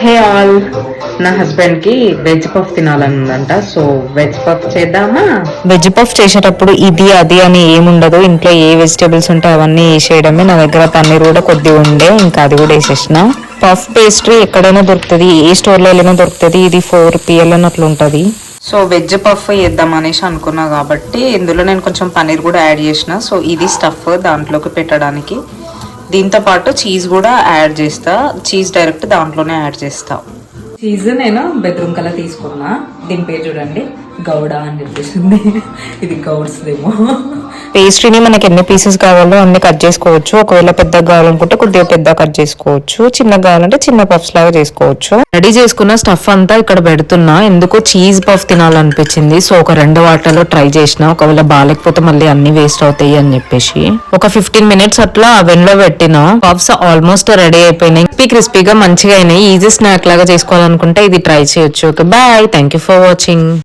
హే all, నా husband కి veg puff తినాలనుందంట. సో వెజ్ పఫ్ చేద్దామా? వెజ్ పఫ్ చేసేటప్పుడు ఇది అది అని ఏముండదు. ఇంట్లో ఏ వెజిటేబుల్స్ ఉంటాయి అవన్నీ వేసేయడమే. నా దగ్గర పన్నీర్ కూడా కొద్దిగా ఉండే, ఇంకా అది కూడా వేసేసిన. పఫ్ పేస్ట్రీ ఎక్కడైనా దొరుకుతుంది, ఏ స్టోర్లో వెళ్ళినా దొరుకుతుంది. ఇది 4 PL అని అట్లా ఉంటుంది. సో వెజ్ పఫ్ చేద్దాం అనేసి అనుకున్నా కాబట్టి ఇందులో నేను కొంచెం పన్నీర్ కూడా యాడ్ చేసిన. సో ఇది స్టఫ్ దాంట్లోకి పెట్టడానికి. దీంతో పాటు చీజ్ కూడా యాడ్ చేస్తా. చీజ్ డైరెక్ట్ దాంట్లోనే యాడ్ చేస్తా. చీజ్ నేను బెడ్రూమ్ కల్లా తీసుకున్నా. దీని పేరు చూడండి, గౌడ అని చెప్పేసింది. ఇది గౌడ్స్దేమో. పేస్ట్రీని మనకి ఎన్ని పీసెస్ కావాలో అన్ని కట్ చేసుకోవచ్చు. ఒకవేళ పెద్దగా కావాలనుకుంటే కొద్దిగా పెద్ద కట్ చేసుకోవచ్చు, చిన్నగా కావాలంటే చిన్న పఫ్స్ లాగా చేసుకోవచ్చు. రెడీ చేసుకున్న స్టఫ్ అంతా ఇక్కడ పెడుతున్నా. ఎందుకో చీజ్ పఫ్ తినాలనిపించింది. సో ఒక 2 వాటర్లో ట్రై చేసిన. ఒకవేళ బాగాలేకపోతే మళ్ళీ అన్ని వేస్ట్ అవుతాయి అని చెప్పేసి ఒక 15 మినిట్స్ అట్లా అవెన్ లో పెట్టిన. పఫ్స్ ఆల్మోస్ట్ రెడీ అయిపోయినాయి. క్రిస్పీగా మంచిగా అయినాయి. ఈజీ స్నాక్ లాగా చేసుకోవాలనుకుంటే ఇది ట్రై చేయొచ్చు. Okay, bye. Thank you for watching.